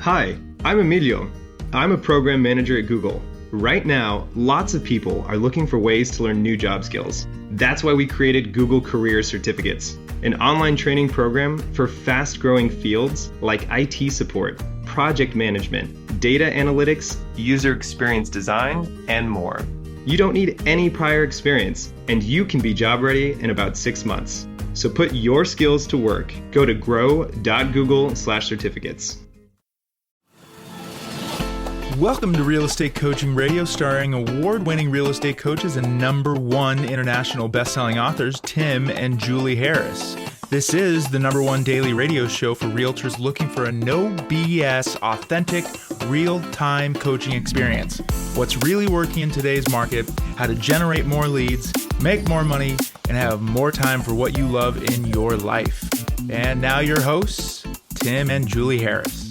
Hi, I'm Emilio. I'm a program manager at Google. Right now, lots of people are looking for ways to learn new job skills. That's why we created Google Career Certificates, an online training program for fast-growing fields like IT support, project management, data analytics, user experience design, and more. You don't need any prior experience, and you can be job ready in about 6 months. So put your skills to work. Go to grow.google/certificates. Welcome to Real Estate Coaching Radio, starring award-winning real estate coaches and #1 international best-selling authors, Tim and Julie Harris. This is the #1 daily radio show for realtors looking for a no BS, authentic, real-time coaching experience. What's really working in today's market, how to generate more leads, make more money, and have more time for what you love in your life. And now your hosts, Tim and Julie Harris.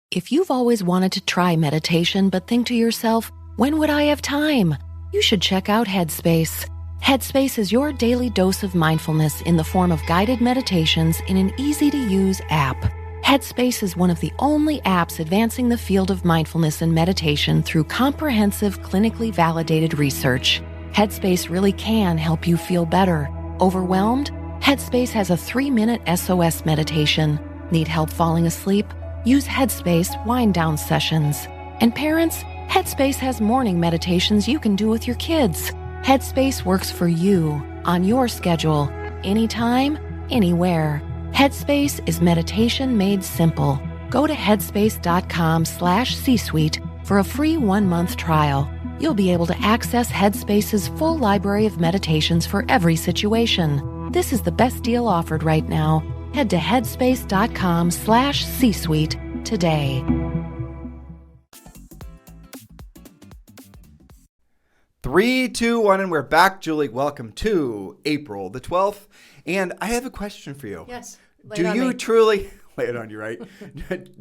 If you've always wanted to try meditation but think to yourself, when would I have time? You should check out Headspace. Headspace is your daily dose of mindfulness in the form of guided meditations in an easy-to-use app. Headspace is one of the only apps advancing the field of mindfulness and meditation through comprehensive, clinically validated research. Headspace really can help you feel better. Overwhelmed? Headspace has a 3-minute SOS meditation. Need help falling asleep? Use Headspace wind-down sessions. And parents, Headspace has morning meditations you can do with your kids. Headspace works for you, on your schedule, anytime, anywhere. Headspace is meditation made simple. Go to headspace.com/C-Suite for a free 1-month trial. You'll be able to access Headspace's full library of meditations for every situation. This is the best deal offered right now. Head to headspace.com/C-Suite today. 3, 2, 1, and we're back. Julie, welcome to April the 12th. And I have a question for you. Yes. Do you truly, lay it on you, right?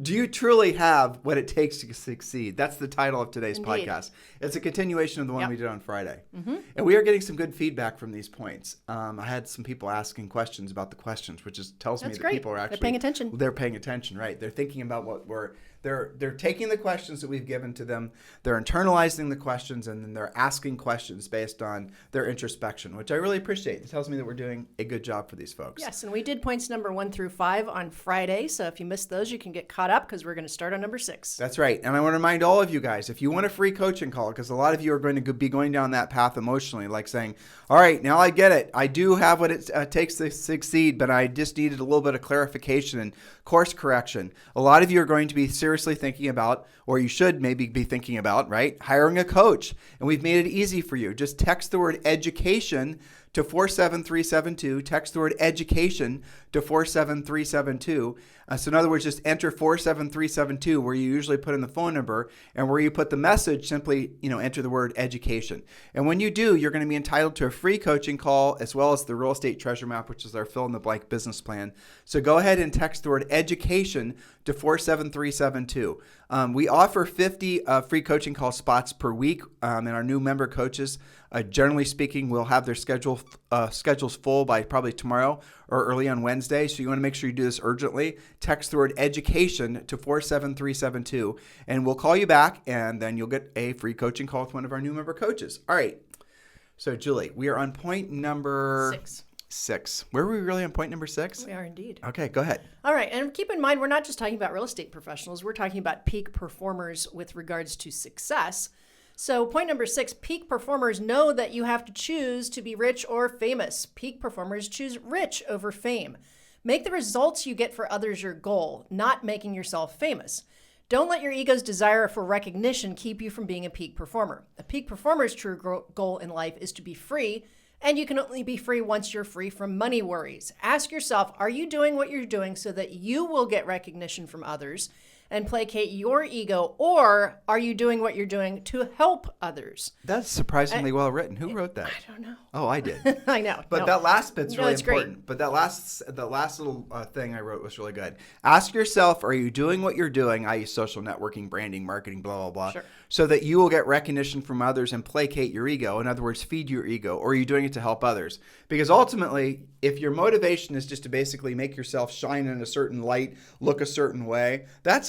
Do you truly have what it takes to succeed? That's the title of today's podcast. It's a continuation of the one we did on Friday. And we are getting some good feedback from these points. I had some people asking questions about the questions, which tells me that people are actually... They're paying attention. They're paying attention, right? They're thinking about what we're... They're taking the questions that we've given to them, they're internalizing the questions, and then they're asking questions based on their introspection, which I really appreciate. It tells me that we're doing a good job for these folks. Yes, and we did points number 1 through 5 on Friday, so if you missed those, you can get caught up because we're going to start on number 6. That's right, and I want to remind all of you guys, if you want a free coaching call, because a lot of you are going to be going down that path emotionally, like saying, all right, now I get it. I do have what it takes to succeed, but I just needed a little bit of clarification and course correction. A lot of you are going to be seriously thinking about, or you should maybe be thinking about, right, hiring a coach. And we've made it easy for you. Just text the word education to 47372. Text the word education to 47372. So in other words, just enter 47372 where you usually put in the phone number, and where you put the message, simply, enter the word education. And when you do, you're going to be entitled to a free coaching call as well as the Real Estate Treasure Map, which is our fill-in-the-blank business plan. So go ahead and text the word education to 47372. We offer 50 free coaching call spots per week, and our new member coaches, generally speaking, will have their schedules full by probably tomorrow or early on Wednesday. So you want to make sure you do this urgently. Text the word education to 47372, and we'll call you back, and then you'll get a free coaching call with one of our new member coaches. All right. So Julie, we are on point number 6. Where were we really on point number 6? We are indeed. Okay, go ahead. All right, and keep in mind, we're not just talking about real estate professionals. We're talking about peak performers with regards to success. So point number 6, peak performers know that you have to choose to be rich or famous. Peak performers choose rich over fame. Make the results you get for others your goal, not making yourself famous. Don't let your ego's desire for recognition keep you from being a peak performer. A peak performer's true goal in life is to be free, and you can only be free once you're free from money worries. Ask yourself, are you doing what you're doing so that you will get recognition from others? and placate your ego, or are you doing what you're doing to help others? That's surprisingly well written. Who wrote that? I don't know. Oh, I did. I know. But that last bit's really it's great. important. But the last little thing I wrote was really good. Ask yourself, are you doing what you're doing, i.e. social networking, branding, marketing, blah, blah, blah, Sure. so that you will get recognition from others and placate your ego? In other words, feed your ego. Or are you doing it to help others? Because ultimately, if your motivation is just to basically make yourself shine in a certain light, look a certain way, that's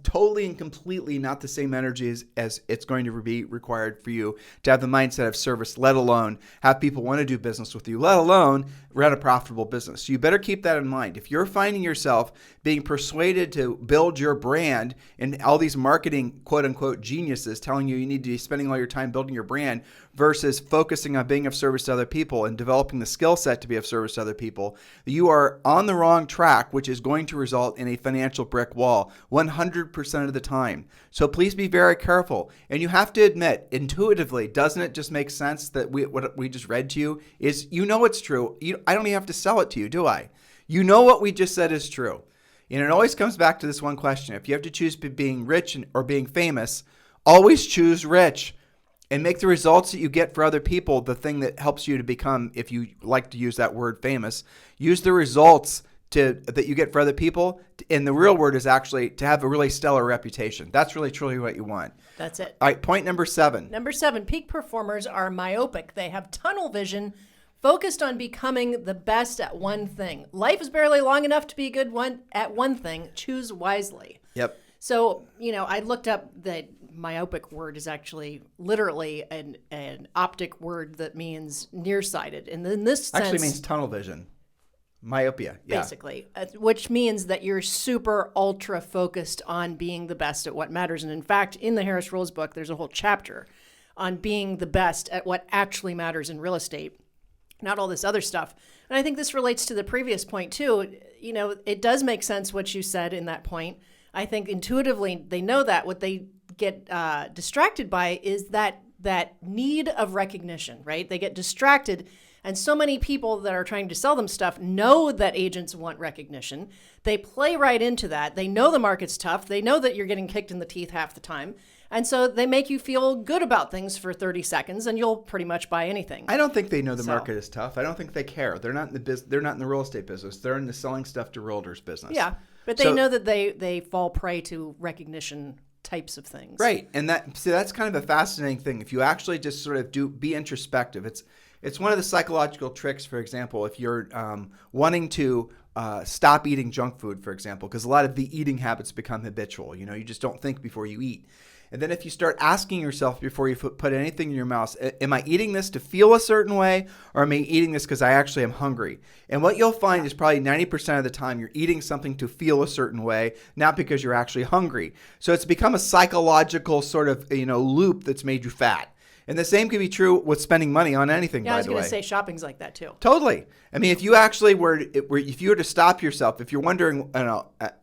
totally and completely not the same energy as it's going to be required for you to have the mindset of service, let alone have people want to do business with you, let alone run a profitable business. So you better keep that in mind. If you're finding yourself being persuaded to build your brand and all these marketing quote unquote geniuses telling you need to be spending all your time building your brand versus focusing on being of service to other people and developing the skill set to be of service to other people, you are on the wrong track, which is going to result in a financial brick wall 100% of the time. So please be very careful. And you have to admit, intuitively, doesn't it just make sense that what we just read to you is, it's true. I don't even have to sell it to you, do I? You know what we just said is true. And it always comes back to this one question. If you have to choose being rich or being famous, always choose rich. And make the results that you get for other people the thing that helps you to become, if you like to use that word, famous. Use the results that you get for other people. And the real word is actually to have a really stellar reputation. That's really, truly what you want. That's it. All right, point number 7. Number 7, peak performers are myopic. They have tunnel vision, focused on becoming the best at one thing. Life is barely long enough to be good at one thing. Choose wisely. Yep. So, I looked up that myopic word is actually literally an optic word that means nearsighted. And in this sense, actually means tunnel vision. Myopia, yeah. Basically, which means that you're super ultra focused on being the best at what matters. And in fact, in the Harris Rules book, there's a whole chapter on being the best at what actually matters in real estate, not all this other stuff. And I think this relates to the previous point too. It does make sense what you said in that point. I think intuitively they know that. What they get distracted by is that need of recognition, right? They get distracted. And so many people that are trying to sell them stuff know that agents want recognition. They play right into that. They know the market's tough. They know that you're getting kicked in the teeth half the time. And so they make you feel good about things for 30 seconds and you'll pretty much buy anything. I don't think they know the market is tough. I don't think they care. They're not in the real estate business. They're in the selling stuff to realtors business. Yeah, but they know that they fall prey to recognition types of things. Right. And that's kind of a fascinating thing. If you actually just sort of be introspective, it's one of the psychological tricks, for example, if you're wanting to stop eating junk food, for example, because a lot of the eating habits become habitual. You just don't think before you eat. And then if you start asking yourself before you put anything in your mouth, am I eating this to feel a certain way, or am I eating this because I actually am hungry? And what you'll find is probably 90% of the time you're eating something to feel a certain way, not because you're actually hungry. So it's become a psychological sort of loop that's made you fat. And the same could be true with spending money on anything, by the way. I was going to say shopping's like that too. Totally. I mean, if you actually if you were to stop yourself, if you're wondering,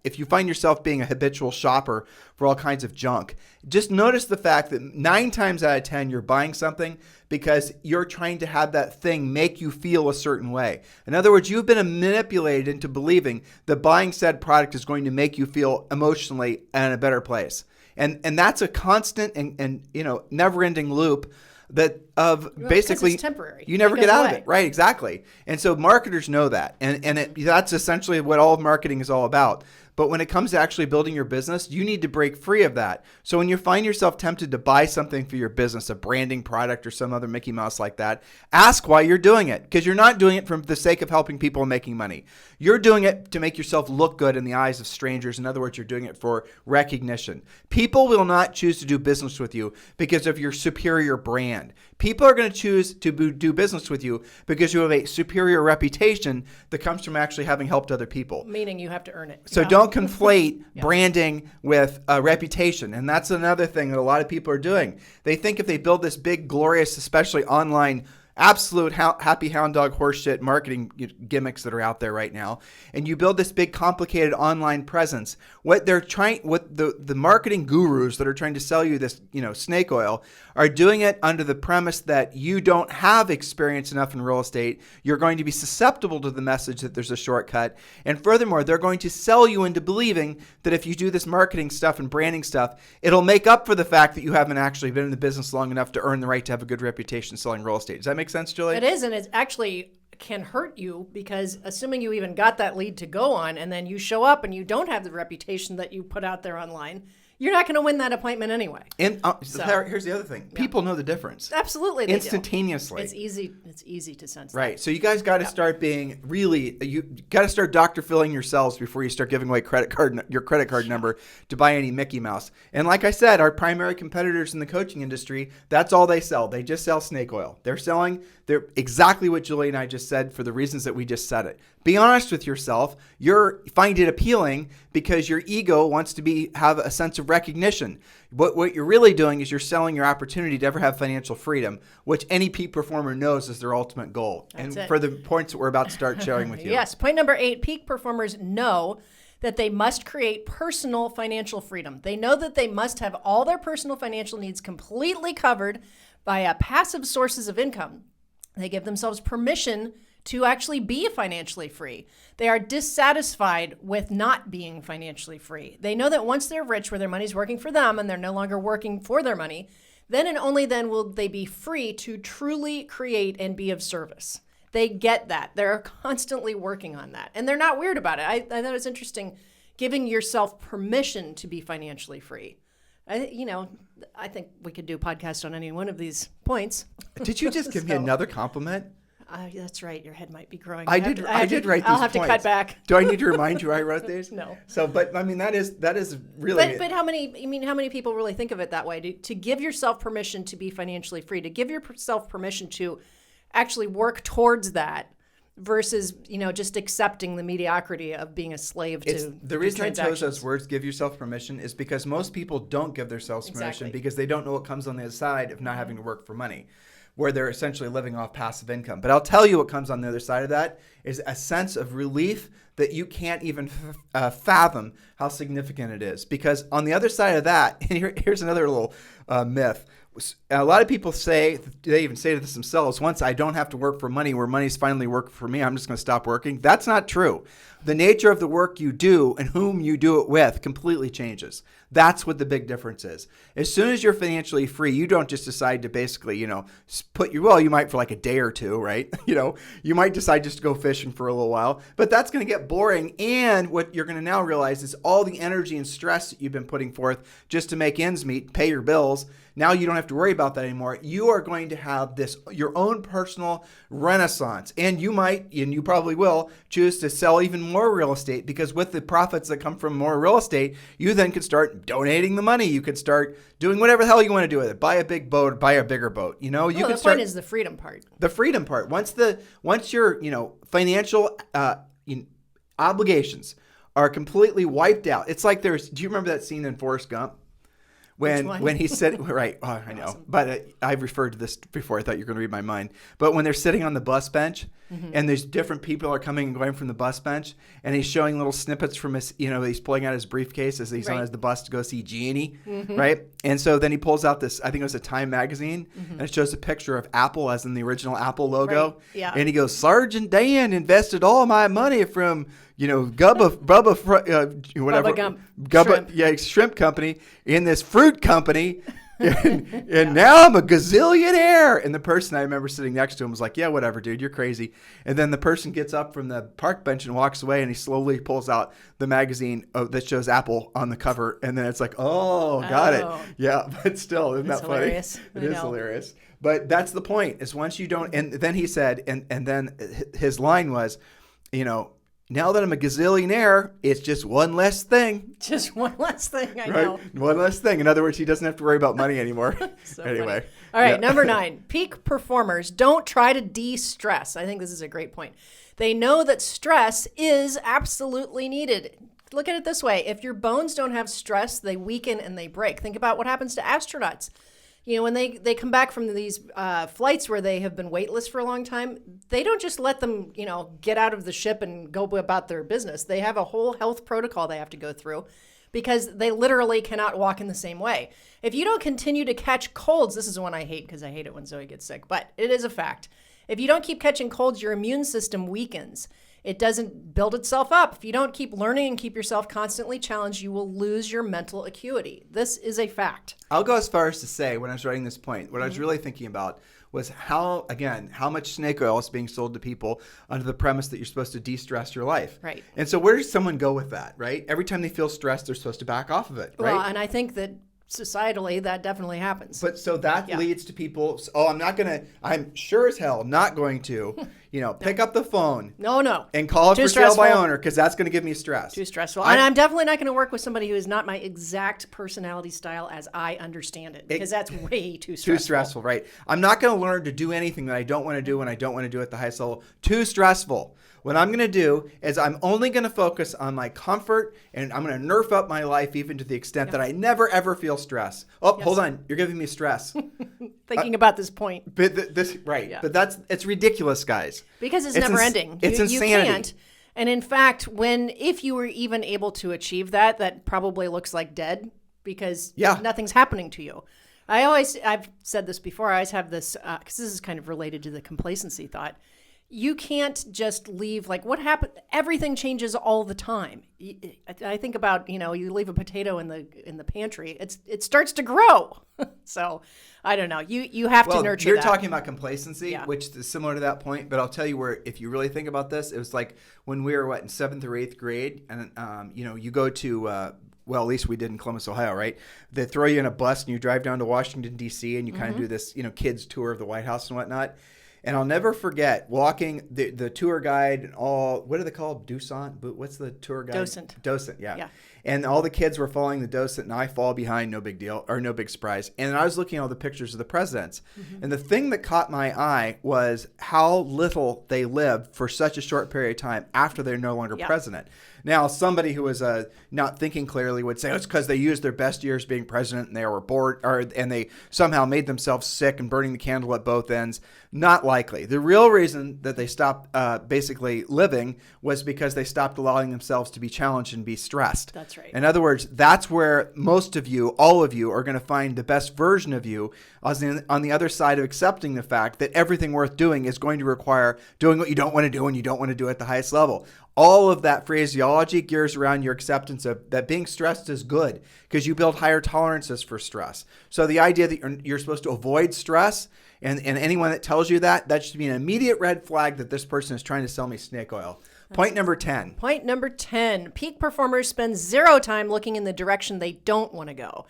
if you find yourself being a habitual shopper for all kinds of junk, just notice the fact that 9 times out of 10 you're buying something because you're trying to have that thing make you feel a certain way. In other words, you've been manipulated into believing that buying said product is going to make you feel emotionally in a better place. And that's a constant and never-ending loop basically it's temporary. You never get out of it. Right, exactly. And so marketers know that. And that's essentially what all of marketing is all about. But when it comes to actually building your business, you need to break free of that. So when you find yourself tempted to buy something for your business, a branding product or some other Mickey Mouse like that, ask why you're doing it. Because you're not doing it for the sake of helping people and making money. You're doing it to make yourself look good in the eyes of strangers. In other words, you're doing it for recognition. People will not choose to do business with you because of your superior brand. People are going to choose to do business with you because you have a superior reputation that comes from actually having helped other people. Meaning you have to earn it. So don't conflate branding with reputation. And that's another thing that a lot of people are doing. They think if they build this big, glorious, especially online absolute happy hound dog horseshit marketing gimmicks that are out there right now, and you build this big complicated online presence, what the marketing gurus that are trying to sell you this, snake oil are doing it under the premise that you don't have experience enough in real estate. You're going to be susceptible to the message that there's a shortcut. And furthermore, they're going to sell you into believing that if you do this marketing stuff and branding stuff, it'll make up for the fact that you haven't actually been in the business long enough to earn the right to have a good reputation selling real estate. Does that make sense, Julie? It is, and it actually can hurt you, because assuming you even got that lead to go on, and then you show up and you don't have the reputation that you put out there online, you're not going to win that appointment anyway. And here's the other thing. People know the difference. Absolutely, they instantaneously. Do. It's easy to sense right. that. So you guys got to start being you got to start Dr. Philling yourselves before you start giving away your credit card number to buy any Mickey Mouse. And like I said, our primary competitors in the coaching industry, that's all they sell. They just sell snake oil. They're exactly what Julie and I just said for the reasons that we just said it. Be honest with yourself. You find it appealing because your ego wants to have a sense of recognition. What you're really doing is you're selling your opportunity to ever have financial freedom, which any peak performer knows is their ultimate goal. That's and it. For the points that we're about to start sharing with you. Yes. Point number 8, peak performers know that they must create personal financial freedom. They know that they must have all their personal financial needs completely covered by passive sources of income. They give themselves permission to actually be financially free. They are dissatisfied with not being financially free. They know that once they're rich, where their money's working for them and they're no longer working for their money, then and only then will they be free to truly create and be of service. They get that. They're constantly working on that. And they're not weird about it. I thought it was interesting, giving yourself permission to be financially free. I think we could do a podcast on any one of these points. Did you just give me another compliment? That's right. Your head might be growing. I did write these points. I'll have to cut back. Do I need to remind you I wrote these? No. So, but I mean, that is really. But how many people really think of it that way? To give yourself permission to be financially free, to give yourself permission to actually work towards that, versus just accepting the mediocrity of being a slave to the reason I chose those words, give yourself permission, is because most people don't give themselves permission because they don't know what comes on the other side of not having to work for money, where they're essentially living off passive income. But I'll tell you what comes on the other side of that is a sense of relief that you can't even fathom how significant it is. Because on the other side of that, and here's another little myth. A lot of people say, they even say this themselves, once I don't have to work for money, where money's finally working for me, I'm just going to stop working. That's not true. The nature of the work you do and whom you do it with completely changes. That's what the big difference is. As soon as you're financially free, you don't just decide to basically, you might for like a day or two, right? You might decide just to go fishing for a little while, but that's going to get boring. And what you're going to now realize is all the energy and stress that you've been putting forth just to make ends meet, pay your bills. Now you don't have to worry about that anymore. You are going to have your own personal renaissance. And you might, and you probably will, choose to sell even more real estate, because with the profits that come from more real estate, you then could start donating the money. You could start doing whatever the hell you want to do with it. Buy a big boat, buy a bigger boat. The point is the freedom part. The freedom part. Once your financial obligations are completely wiped out. It's like do you remember that scene in Forrest Gump? When he's sitting, right, I know, awesome. But I've referred to this before. I thought you were going to read my mind. But when they're sitting on the bus bench, and there's different people are coming and going from the bus bench, and he's showing little snippets from his, he's pulling out his briefcase as he's on the bus to go see Jeannie, right? And so then he pulls out this, I think it was a Time magazine, and it shows a picture of Apple, as in the original Apple logo. Right. Yeah. And he goes, Sergeant Dan invested all my money from Bubba Shrimp Company in this fruit company, and now I'm a gazillionaire. And the person I remember sitting next to him was like, yeah, whatever, dude, you're crazy. And then the person gets up from the park bench and walks away, and he slowly pulls out the magazine that shows Apple on the cover. And then it's like, got it. Yeah, but still, isn't that funny? Hilarious. It is hilarious. But that's the point, is once you don't, and then he said, and then his line was, now that I'm a gazillionaire, it's just one less thing. Just one less thing, I know. One less thing. In other words, he doesn't have to worry about money anymore. Anyway. Funny. All right, number 9. Peak performers don't try to de-stress. I think this is a great point. They know that stress is absolutely needed. Look at it this way. If your bones don't have stress, they weaken and they break. Think about what happens to astronauts. You know, when they come back from these flights where they have been weightless for a long time, they don't just let them, you know, get out of the ship and go about their business. They have a whole health protocol they have to go through because they literally cannot walk in the same way. If you don't continue to catch colds, this is one I hate because I hate it when Zoe gets sick, but it is a fact. If you don't keep catching colds, your immune system weakens. It doesn't build itself up. If you don't keep learning and keep yourself constantly challenged, you will lose your mental acuity. This is a fact. I'll go as far as to say, when I was writing this point, what I was really thinking about was how much snake oil is being sold to people under the premise that you're supposed to de-stress your life. Right. And so where does someone go with that, right? Every time they feel stressed, they're supposed to back off of it, right? Well, and I think that societally that definitely happens. But so that leads to people, I'm sure as hell not going to, pick up the phone. No. And call it Too for sale by stressful. owner because that's going to give me stress. Too stressful. And I'm definitely not going to work with somebody who is not my exact personality style as I understand it because that's way too stressful. Too stressful, right. I'm not going to learn to do anything that I don't want to do when I don't want to do at the highest level. Too stressful. What I'm going to do is I'm only going to focus on my comfort and I'm going to nerf up my life even to the extent that I never, ever feel stress. Oh, hold on. You're giving me stress. Thinking about this point. But But it's ridiculous, guys. Because it's never ending. It's insanity. You can't. And in fact, if you were even able to achieve that probably looks like dead because nothing's happening to you. I've said this before. I always have this, because this is kind of related to the complacency thought. You can't just leave, like what happened, everything changes all the time. I think about, you leave a potato in the pantry, it starts to grow. So I don't know. You have to nurture you're that. talking about complacency, which is similar to that point, but I'll tell you where, if you really think about this, it was like when we were in 7th or 8th grade and, you go to, well, at least we did in Columbus, Ohio, right? They throw you in a bus and you drive down to Washington, D.C. and you kind of do this, kids tour of the White House and whatnot. And I'll never forget walking the tour guide and all, what are they called? Docent? What's the tour guide? Docent, yeah. And all the kids were following the docent and I fall behind, no big deal, or no big surprise. And I was looking at all the pictures of the presidents. Mm-hmm. And the thing that caught my eye was how little they lived for such a short period of time after they're no longer president. Now, somebody who was not thinking clearly would say it's because they used their best years being president and they were bored, and they somehow made themselves sick and burning the candle at both ends. Not likely. The real reason that they stopped basically living was because they stopped allowing themselves to be challenged and be stressed. That's right. In other words, that's where most of you, all of you, are going to find the best version of you on the other side of accepting the fact that everything worth doing is going to require doing what you don't want to do and you don't want to do at the highest level. All of that phraseology gears around your acceptance of that being stressed is good because you build higher tolerances for stress. So the idea that you're supposed to avoid stress and anyone that tells you that should be an immediate red flag that this person is trying to sell me snake oil. Point number 10. Point number 10. Peak performers spend zero time looking in the direction they don't want to go.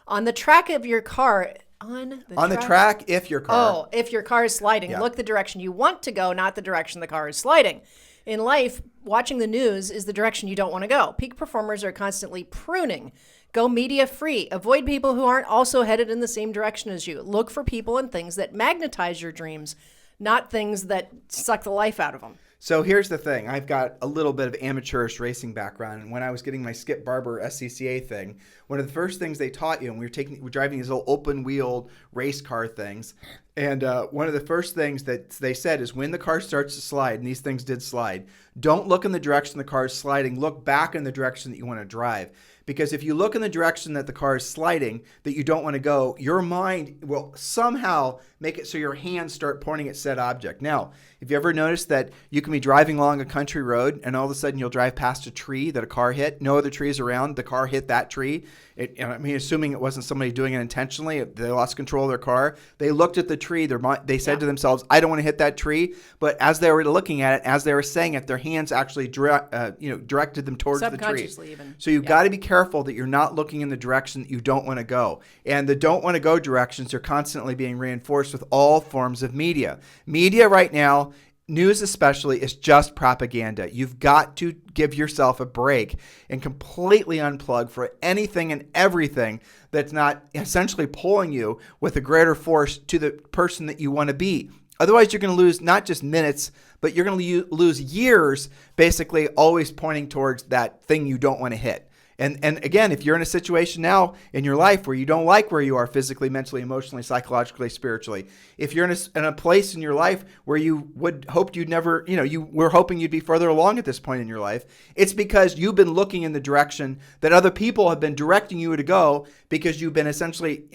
On the track of your car... On the track if your car... Oh, if your car is sliding. Look the direction you want to go, not the direction the car is sliding. In life, watching the news is the direction you don't want to go. Peak performers are constantly pruning. Go media free. Avoid people who aren't also headed in the same direction as you. Look for people and things that magnetize your dreams, not things that suck the life out of them. So here's the thing. I've got a little bit of amateurish racing background. And when I was getting my Skip Barber SCCA thing, one of the first things they taught you, and we're driving these little open-wheeled race car things, and one of the first things that they said is when the car starts to slide, and these things did slide, don't look in the direction the car is sliding. Look back in the direction that you want to drive. Because if you look in the direction that the car is sliding, that you don't want to go, your mind will somehow make it so your hands start pointing at said object. Now, have you ever noticed that you can be driving along a country road and all of a sudden you'll drive past a tree that a car hit, no other trees around, the car hit that tree? Assuming it wasn't somebody doing it intentionally, they lost control of their car. They looked at the tree, they said to themselves, I don't want to hit that tree. But as they were looking at it, as they were saying it, their hands actually directed them towards the tree. Subconsciously even. So you've got to be careful that you're not looking in the direction that you don't want to go. And the don't want to go directions are constantly being reinforced with all forms of media. Media right now, news especially, is just propaganda. You've got to give yourself a break and completely unplug for anything and everything that's not essentially pulling you with a greater force to the person that you want to be. Otherwise, you're going to lose not just minutes, but you're going to lose years basically always pointing towards that thing you don't want to hit. And again, if you're in a situation now in your life where you don't like where you are physically, mentally, emotionally, psychologically, spiritually, if you're in a place in your life where you would hope you'd never, you were hoping you'd be further along at this point in your life, it's because you've been looking in the direction that other people have been directing you to go, because you've been essentially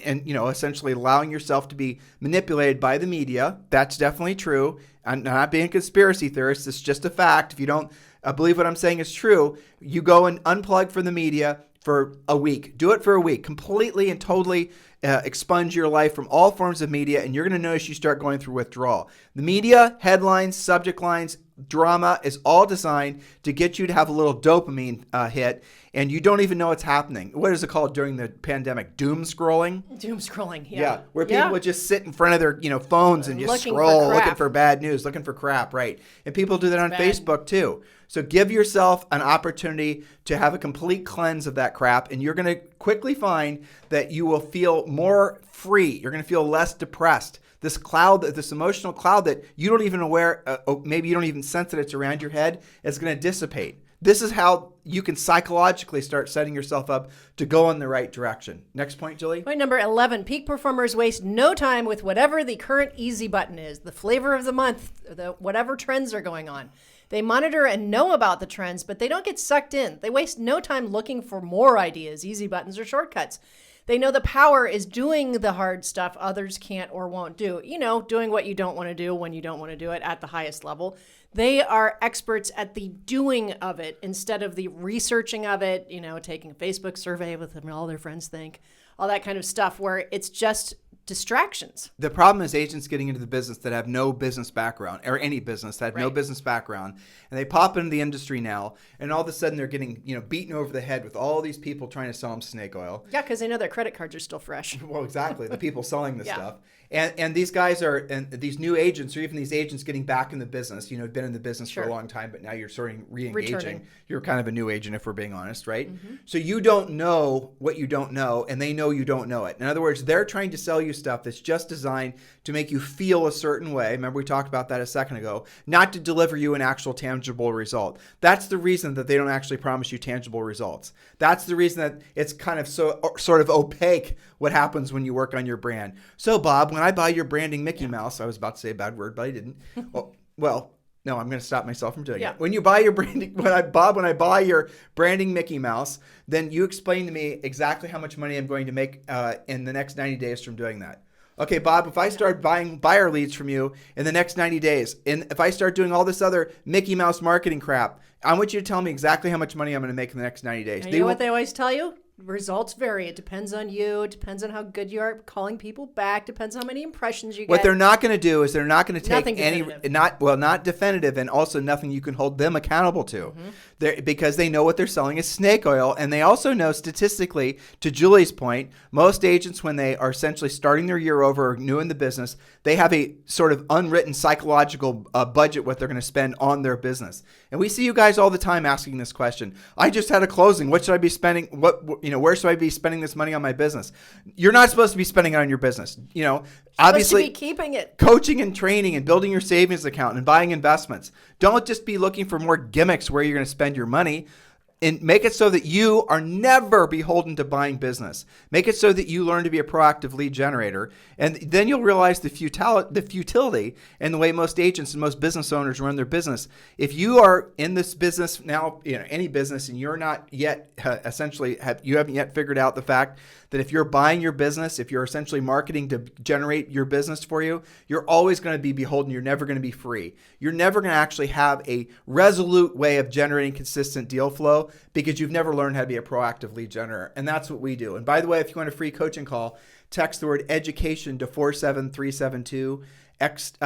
allowing yourself to be manipulated by the media. That's definitely true. I'm not being a conspiracy theorist. It's just a fact. If you don't believe what I'm saying is true, you go and unplug from the media for a week. Do it for a week. Completely and totally expunge your life from all forms of media, and you're going to notice you start going through withdrawal. The media, headlines, subject lines, drama is all designed to get you to have a little dopamine hit, and you don't even know what's happening. What is it called during the pandemic? Doom scrolling? Doom scrolling, yeah. Yeah, where people would just sit in front of their phones and just scroll, looking for bad news, looking for crap, right? And people do that on Facebook too. So give yourself an opportunity to have a complete cleanse of that crap, and you're going to quickly find that you will feel more free. You're going to feel less depressed. This cloud, this emotional cloud that you don't even maybe you don't even sense that it's around your head, is going to dissipate. This is how you can psychologically start setting yourself up to go in the right direction. Next point, Julie. Point number 11, peak performers waste no time with whatever the current easy button is, the flavor of the month, whatever trends are going on. They monitor and know about the trends, but they don't get sucked in. They waste no time looking for more ideas, easy buttons, or shortcuts. They know the power is doing the hard stuff others can't or won't do. Doing what you don't want to do when you don't want to do it at the highest level. They are experts at the doing of it instead of the researching of it, taking a Facebook survey with them, all their friends think, all that kind of stuff where it's just distractions. The problem is agents getting into the business that have no business background, or any business that have no business background, and they pop into the industry now, and all of a sudden they're getting beaten over the head with all these people trying to sell them snake oil. Yeah, because they know their credit cards are still fresh. Well, exactly. The people selling this stuff. And these guys and these new agents, or even these agents getting back in the business, been in the business for a long time, but now you're sort of re-engaging. Returning. You're kind of a new agent, if we're being honest, right? Mm-hmm. So you don't know what you don't know, and they know you don't know it. In other words, they're trying to sell you stuff that's just designed to make you feel a certain way. Remember, we talked about that a second ago, not to deliver you an actual tangible result. That's the reason that they don't actually promise you tangible results. That's the reason that it's kind of sort of opaque what happens when you work on your brand. So, Bob, when I buy your branding Mickey Mouse, I was about to say a bad word, but I didn't. No, I'm going to stop myself from doing it. When you buy your branding, when I buy your branding Mickey Mouse, then you explain to me exactly how much money I'm going to make in the next 90 days from doing that. Okay, Bob, if I start buying buyer leads from you in the next 90 days, and if I start doing all this other Mickey Mouse marketing crap, I want you to tell me exactly how much money I'm going to make in the next 90 days. And you know what they always tell you? Results vary. It depends on you. It depends on how good you are calling people back. Depends on how many impressions you get. What they're not going to do is they're not going to take definitive. not definitive, and also nothing you can hold them accountable to. Because they know what they're selling is snake oil, and they also know statistically, to Julie's point, most agents, when they are essentially starting their year over or new in the business, they have a sort of unwritten psychological budget what they're going to spend on their business. And we see you guys all the time asking this question. I just had a closing. What should I be spending? Where should I be spending this money on my business? You're not supposed to be spending it on your business. Obviously, supposed to be keeping it. Coaching and training and building your savings account and buying investments. Don't just be looking for more gimmicks where you're going to spend your money. And make it so that you are never beholden to buying business. Make it so that you learn to be a proactive lead generator. And then you'll realize the futility and the way most agents and most business owners run their business. If you are in this business now, any business, and you're not yet you haven't yet figured out the fact that if you're buying your business, if you're essentially marketing to generate your business for you, you're always going to be beholden. You're never going to be free. You're never going to actually have a resolute way of generating consistent deal flow because you've never learned how to be a proactive lead generator. And that's what we do. And by the way, if you want a free coaching call, text the word education to 47372. Text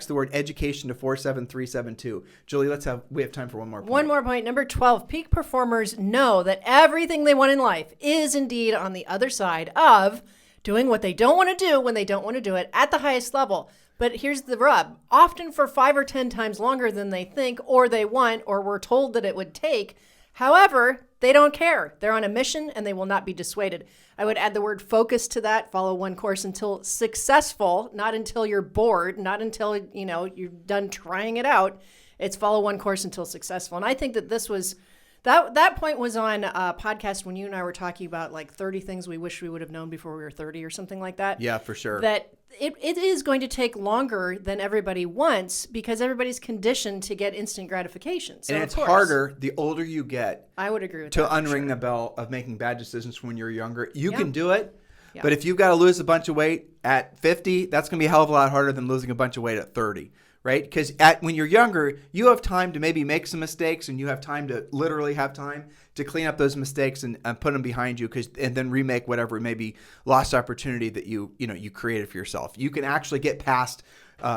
the word education to 47372. Julie, we have time for one more point. One more point. Number 12, peak performers know that everything they want in life is indeed on the other side of doing what they don't want to do when they don't want to do it at the highest level. But here's the rub. Often for 5 or 10 times longer than they think or they want or were told that it would take. However, they don't care. They're on a mission and they will not be dissuaded. I would add the word focus to that. Follow one course until successful, not until you're bored, not until you're done trying it out. It's follow one course until successful. And I think that this was That point was on a podcast when you and I were talking about like 30 things we wish we would have known before we were 30 or something like that. Yeah, for sure. That it is going to take longer than everybody wants because everybody's conditioned to get instant gratification. So and it's harder the older you get. I would agree with to that. To unring the bell of making bad decisions when you're younger. You can do it, Yeah. but if you've got to lose a bunch of weight at 50, that's going to be a hell of a lot harder than losing a bunch of weight at 30. Right? Because when you're younger, you have time to maybe make some mistakes, and you have time to literally have time to clean up those mistakes and put them behind you, and then remake whatever maybe lost opportunity that you created for yourself. You can actually get past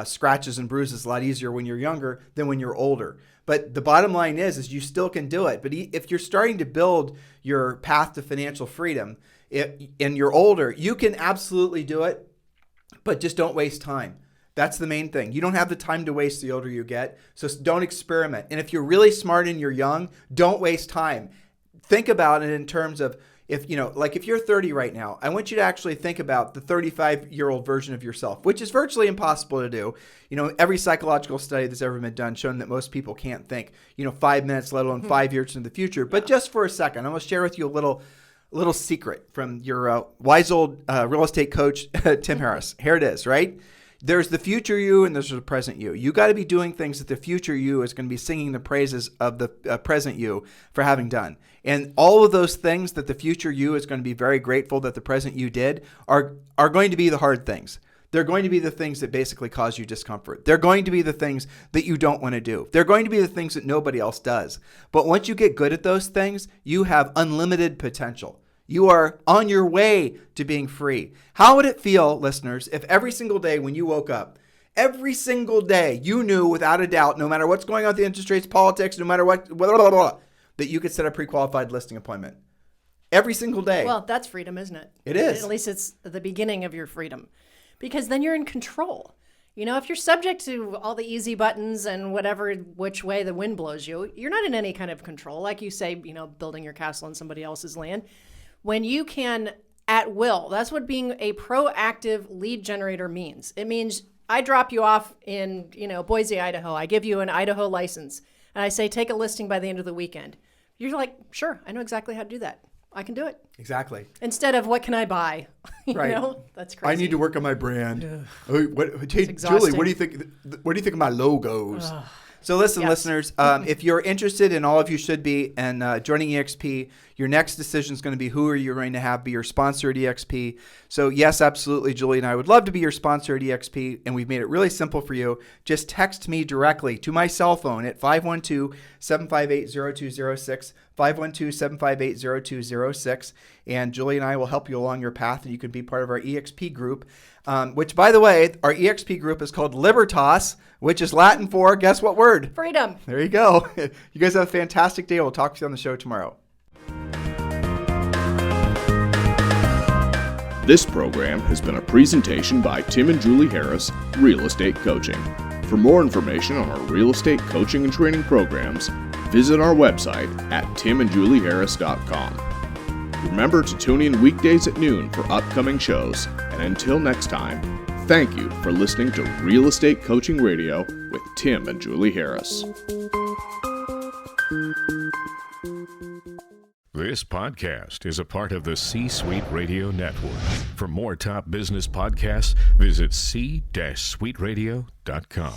scratches and bruises a lot easier when you're younger than when you're older. But the bottom line is you still can do it. But if you're starting to build your path to financial freedom and you're older, you can absolutely do it, but just don't waste time. That's the main thing. You don't have the time to waste the older you get, so don't experiment. And if you're really smart and you're young, don't waste time. Think about it in terms of if you're 30 right now, I want you to actually think about the 35-year-old version of yourself, which is virtually impossible to do. Every psychological study that's ever been done shown that most people can't think, 5 minutes, let alone 5 years into the future. But just for a second, I'm going to share with you a little secret from your wise old real estate coach, Tim Harris. Here it is, right? There's the future you and there's the present you. You got to be doing things that the future you is going to be singing the praises of the present you for having done. And all of those things that the future you is going to be very grateful that the present you did are going to be the hard things. They're going to be the things that basically cause you discomfort. They're going to be the things that you don't want to do. They're going to be the things that nobody else does. But once you get good at those things, you have unlimited potential. You are on your way to being free. How would it feel, listeners, if every single day when you woke up, every single day you knew without a doubt, no matter what's going on with the interest rates, politics, no matter what, that you could set a pre-qualified listing appointment? Every single day. Well, that's freedom, isn't it? It is. At least it's the beginning of your freedom. Because then you're in control. If you're subject to all the easy buttons and which way the wind blows you, you're not in any kind of control. Like you say, building your castle on somebody else's land. When you can, at will, that's what being a proactive lead generator means. It means I drop you off in, Boise, Idaho. I give you an Idaho license, and I say, take a listing by the end of the weekend. You're like, sure, I know exactly how to do that. I can do it. Exactly. Instead of what can I buy? Right. That's crazy. I need to work on my brand. Hey, exhausting. Julie, what do you think? What do you think of my logos? So listen, listeners, if you're interested, and all of you should be, in joining EXP, your next decision is going to be who are you going to have be your sponsor at EXP. So yes, absolutely, Julie and I would love to be your sponsor at EXP, and we've made it really simple for you. Just text me directly to my cell phone at 512-758-0206, 512-758-0206, and Julie and I will help you along your path, and you can be part of our EXP group, which, by the way, our EXP group is called Libertas, which is Latin for, guess what word? Freedom. There you go. You guys have a fantastic day. We'll talk to you on the show tomorrow. This program has been a presentation by Tim and Julie Harris, Real Estate Coaching. For more information on our real estate coaching and training programs, visit our website at timandjulieharris.com. Remember to tune in weekdays at noon for upcoming shows, and until next time, thank you for listening to Real Estate Coaching Radio with Tim and Julie Harris. This podcast is a part of the C-Suite Radio Network. For more top business podcasts, visit c-suiteradio.com.